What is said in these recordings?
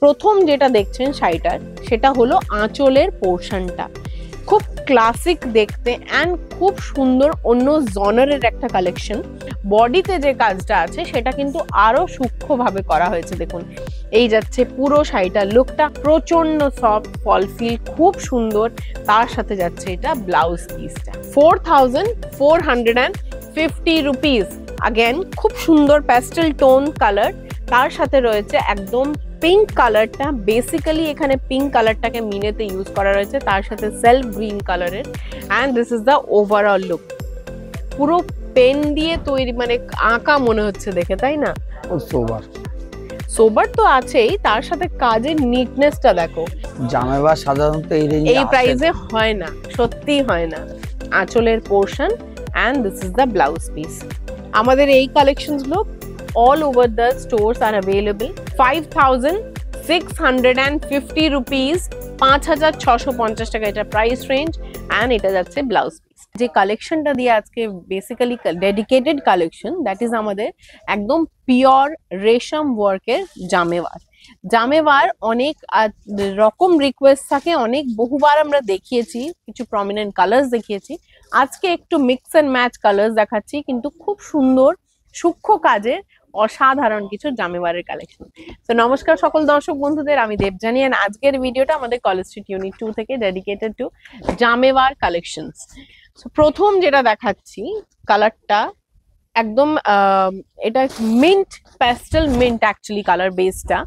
প্রথম যেটা দেখছেন শাড়িটার সেটা হলো আঁচলের পোর্শনটা, খুব ক্লাসিক দেখতে অ্যান্ড খুব সুন্দর অন্য জনারের একটা কালেকশন। বডিতে যে কাজটা আছে সেটা কিন্তু আরো সূক্ষ্মভাবে করা হয়েছে। দেখুন এই যাচ্ছে পুরো শাড়িটার লুকটা, প্রচন্ড সফট ফল ফিল, খুব সুন্দর। তার সাথে যাচ্ছে এটা ব্লাউজ পিসটা 4450 রুপিস। আগেন খুব সুন্দর প্যাস্টেল টোন কালার, তার সাথে রয়েছে একদম পিঙ্ক কালারটা। বেসিক্যালি এখানে পিঙ্ক কালারটাকে মিনেতে ইউজ করা রয়েছে, তার সাথে সেলফ গ্রিন কালারের। And this is the overall look. পুরো পেন দিয়ে তৈরি, মানে আঁকা মনে হচ্ছে দেখে, তাই না? সোবার তো আছেই, তার সাথে কাজের নিটনেসটা দেখো। জামেবা সাধারণত এই প্রাইসে হয় না, সত্যি হয় না। আঁচলের portion and this is the blouse piece. আমাদের এই কালেকশনস গুলো all over the stores are available. 5650 rupees, 5650 টাকা এটা প্রাইস রেঞ্জ। অ্যান্ড এটা যাচ্ছে ব্লাউজ পিস। যে কালেকশনটা দিয়ে আজকে basically dedicated collection, that is আমাদের একদম পিওর রেশম ওয়ার্কের জামেওয়ার। জামেওয়ার অনেক রকম রিকোয়েস্ট থাকে, অনেক বহুবার আমরা দেখিয়েছি, কিছু প্রমিনেন্ট কালার্স দেখিয়েছি। আজকে একটু মিক্স অ্যান্ড ম্যাচ কালার্স দেখাচ্ছি, কিন্তু খুব সুন্দর সূক্ষ্ম কাজের অসাধারণ কিছু জামেওয়ারের কালেকশন। তো নমস্কার সকল দর্শক বন্ধুদের, আমি দেবজানি। এন্ড আজকের ভিডিওটা আমাদের কলেজ স্ট্রিট ইউনিট 2 থেকে ডেডিকেটেড টু জামেওয়ার কালেকশনস। সো প্রথম যেটা দেখাচ্ছি কালারটা একদম এটা mint, pastel mint actually colour বেসটা।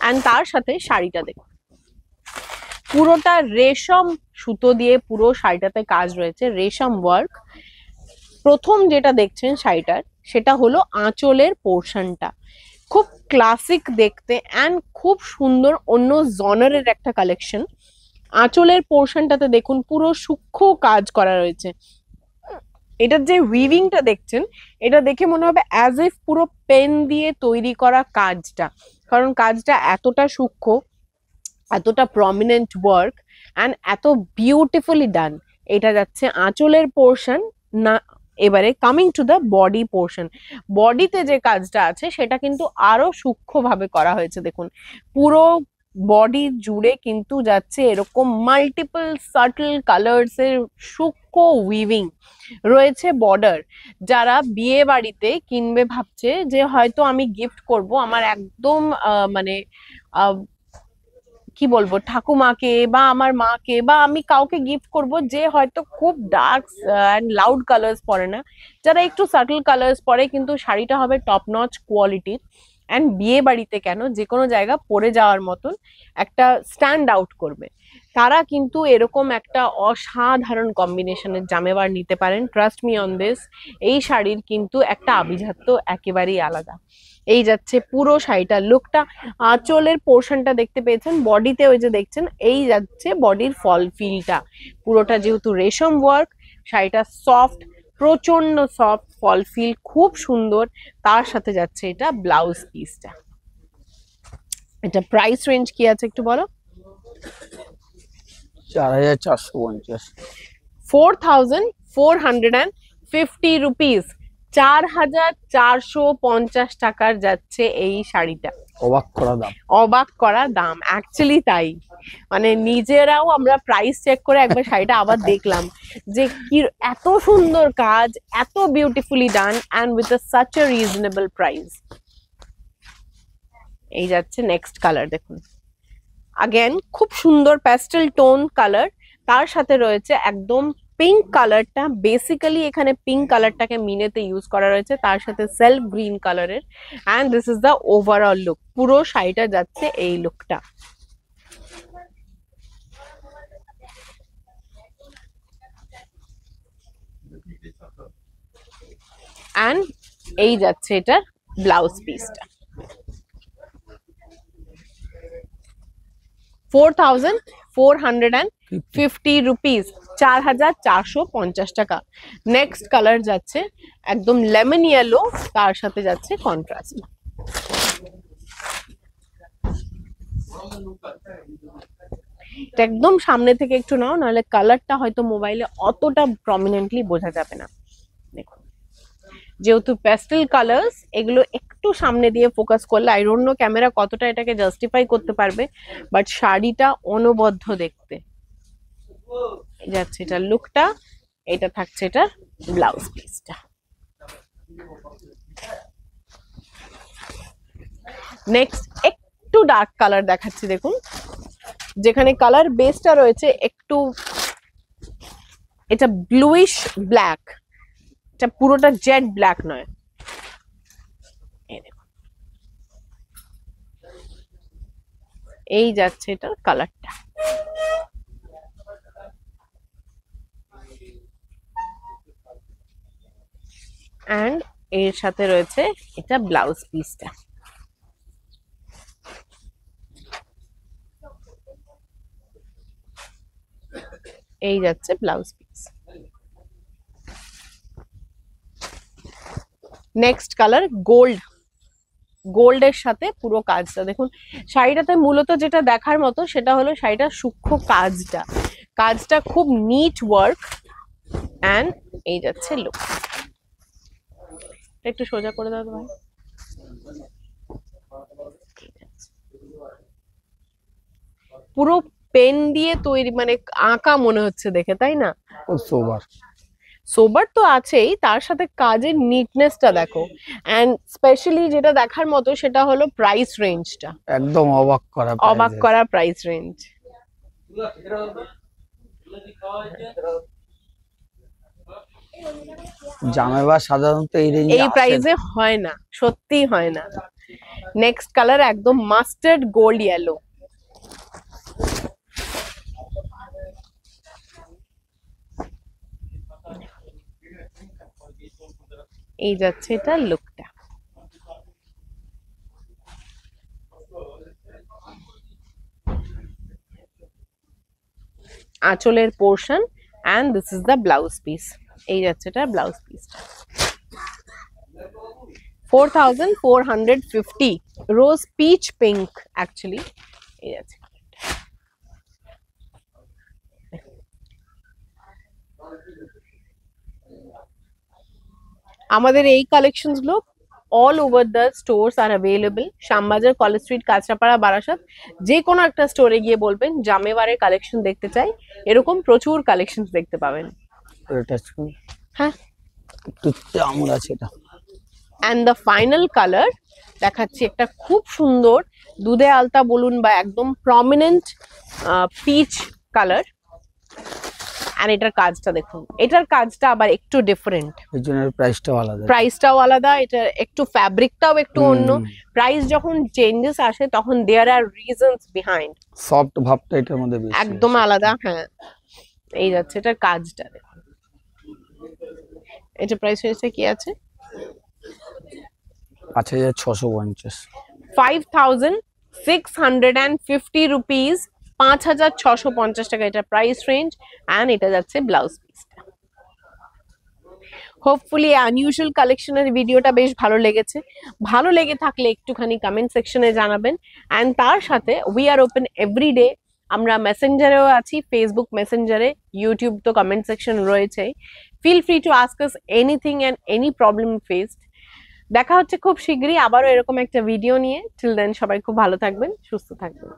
অ্যান্ড তার সাথে শাড়িটা দেখুন, পুরোটা রেশম সুতো দিয়ে পুরো শাড়িটাতে কাজ রয়েছে, রেশম ওয়ার্ক। প্রথম যেটা দেখছেন শাড়িটার সেটা হলো আঁচলের পোর্শনটা, খুব ক্লাসিক দেখতে অ্যান্ড খুব সুন্দর অন্য জনারের একটা কালেকশন। আঁচলের পোর্শনটাতে দেখুন পুরো সূক্ষ্ম কাজ করা রয়েছে। এটার যে উইভিংটা দেখছেন, এটা দেখে মনে হবে অ্যাজ ইফ পুরো পেন দিয়ে তৈরি করা কাজটা, কারণ কাজটা এতটা সূক্ষ্ম, এতটা প্রমিনেন্ট ওয়ার্ক অ্যান্ড এত বিউটিফুলি ডান। এটা যাচ্ছে আঁচলের পোর্শন না। এবারে coming to the body portion, বডিতে যে কাজটা আছে সেটা কিন্তু আরো সূক্ষ্মভাবে করা হয়েছে। দেখুন পুরো বডি জুড়ে কিন্তু যাচ্ছে এরকম মাল্টিপল সাটল কালার্স এর সূক্ষ্ম উইভিং রয়েছে। বর্ডার যারা বিয়ে বাড়িতে কিনবে ভাবছে যে হয়তো আমি গিফট করব আমার একদম মানে কি বলবো ঠাকুমাকে বা আমার মাকে, বা আমি কাউকে গিফট করব যে হয়তো খুব ডার্ক অ্যান্ড লাউড কালার্স পরে না, যারা একটু সাটল কালার্স পরে, কিন্তু শাড়িটা হবে টপ নচ কোয়ালিটির। অ্যান্ড বিয়ে বাড়িতে কেন, যে কোনো জায়গা পরে যাওয়ার মতন একটা স্ট্যান্ড আউট করবে, তারা কিন্তু এরকম একটা অসাধারণ কম্বিনেশনের জামেওয়ার নিতে পারেন। ট্রাস্ট মি অন দিস, এই শাড়ির কিন্তু একটা আভিজাত্য একেবারেই আলাদা। এই যাচ্ছে পুরো শাড়িটার লুকটা। আঁচলের পোর্শনটা দেখতে পেয়েছেন, বডিতে ওই যে দেখছেন এই যাচ্ছে বডির ফল ফিলটা, পুরোটা যেহেতু রেশম ওয়ার্ক, শাড়িটা সফট, প্রচন্ড সফট ফল ফিল, খুব সুন্দর। তার সাথে যাচ্ছে এটা ব্লাউজ পিসটা। এটা প্রাইস রেঞ্জ কি আছে একটু বলো? 4450। 4450 রুপিস, 4450 টাকার যাচ্ছে এই শাড়িটা। অবাক করা দাম, অবাক করা দাম অ্যাকচুয়ালি তাই। মানে নিজেরাও আমরা প্রাইস চেক করে একবার শাড়িটা আবার দেখলাম যে কি এত সুন্দর কাজ, এত beautifully done and with such a reasonable price. এই যাচ্ছে নেক্সট কালার দেখুন, আগেন খুব সুন্দর প্যাস্টেল টোন কালার, তার সাথে রয়েছে একদম পিঙ্ক কালারটা। বেসিক্যালি এখানে পিঙ্ক কালারটাকে মিনেতে ইউজ করা রয়েছে, তার সাথে সেলফ গ্রিন কালারের। And this is the overall look. পুরো শাড়িটা যাচ্ছে এই লুকটা। অ্যান্ড এই যাচ্ছে এটার ব্লাউজ পিসটা। 4450 রুপিস, 4450 টাকা। নেক্সট কালার যাচ্ছে একদম লেমন ইয়েলো, তার সাথে যাচ্ছে কন্ট্রাস্ট। একদম সামনে থেকে একটু নাও, নাহলে কালারটা হয়তো মোবাইলে অতটা প্রমিনেন্টলি বোঝা যাবে না। দেখুন যেহেতু প্যাস্টেল কালার্স, এগুলো একটু সামনে দিয়ে ফোকাস করলে আই ডোন্ট নো ক্যামেরা কতটা এটাকে জাস্টিফাই করতে পারবে, বাট শাড়িটা অনবদ্য দেখতে। এই যাচ্ছে এটার লুকটা, এটা থাকছে এটার ব্লাউজ পিসটা। নেক্সট একটু ডার্ক কালার দেখাচ্ছি, দেখুন যেখানে কালার বেসটা রয়েছে একটু, এটা ব্লুইশ ব্ল্যাক, এটা পুরোটা জেড ব্ল্যাক নয়। এই যাচ্ছে এটার কালারটা। এন্ড এর সাথে রয়েছে এটা ব্লাউজ পিসটা। এই যাচ্ছে blouse piece. Next colour gold, গোল্ডের সাথে পুরো কাজটা দেখুন। শাড়িটাতে মূলত যেটা দেখার মতো সেটা হলো শাড়িটার সূক্ষ্ম কাজটা, কাজটা খুব নিট ওয়ার্ক। এন্ড এই যাচ্ছে লুক, একটু সোজা করে দাও ভাই। পুরো পেন দিয়ে তৈরি, মানে আঁকা মনে হচ্ছে দেখে, তাই না? খুব সোবার। সোবার তো আছেই, তার সাথে কাজের নিটনেসটা দেখো। এন্ড স্পেশালি যেটা দেখার মতো সেটা হলো প্রাইস রেঞ্জটা, একদম অবাক করা প্রাইস রেঞ্জ। জামাইবাস সাধারণত এই রেঞ্জে এই প্রাইসে হয় না, সত্যি হয় না। নেক্সট কালার একদম মাস্টার্ড গোল্ড ইয়েলো। এই যাচ্ছে এটা লুকটা। আঁচলের portion and this is the blouse piece. এই যাচ্ছে এটা ব্লাউজ পিসটা। 4450 রোজ পিচ পিঙ্ক অ্যাকচুয়ালি। এই যাচ্ছে আমাদের এই কালেকশনস গুলো all over the stores R available. Shyambazar, college street, Kanchrapara, Barasat, যে কোনো একটা স্টোরে গিয়ে বলবেন জামেবারের কালেকশন দেখতে চাই, এরকম প্রচুর কালেকশন দেখতে পাবেন। হ্যাঁ, একটু আমুল আছে এটা। এন্ড দ্য ফাইনাল কালার দেখাচ্ছি, একটা খুব সুন্দর দুধে আলতা বলুন বা একদম প্রমিনেন্ট পিচ কালার। আর এটার কাজটা দেখুন, এটার কাজটা আবার একটু ডিফারেন্ট, এর জন্য প্রাইসটাও আলাদা। প্রাইসটাও আলাদা, এটা একটু ফ্যাব্রিকটাও একটু অন্য। প্রাইস যখন চেঞ্জেস আসে তখন দেয়ার আর রিজনস বিহাইন্ড। সফট ভাবটা এটার মধ্যে বেশি, একদম আলাদা। হ্যাঁ, এই যাচ্ছে এটার কাজটা দেখুন। এটা প্রাইস হয়েছে কি আছে 5650, 5650 রুপিস, 5650 টাকা এটা প্রাইস রেঞ্জ। এন্ড এটা যাচ্ছে ব্লাউজ পিসটা। হোপফুলি আনইউজুয়াল কালেকশনের ভিডিওটা বেশ ভালো লেগেছে। ভালো লেগে থাকলে একটুখানি কমেন্ট সেকশনে জানাবেন। এন্ড তার সাথে উই আর ওপেন এভরিডে। আমরা মেসেঞ্জারেও আছি, ফেসবুক মেসেঞ্জারে, ইউটিউব তো কমেন্ট সেকশন রয়েছে। Feel free to ask us anything and any problem faced. দেখা হচ্ছে খুব শীঘ্রই আবারও এরকম একটা ভিডিও নিয়ে। টিল দেন সবাই খুব ভালো থাকবেন, সুস্থ থাকবেন।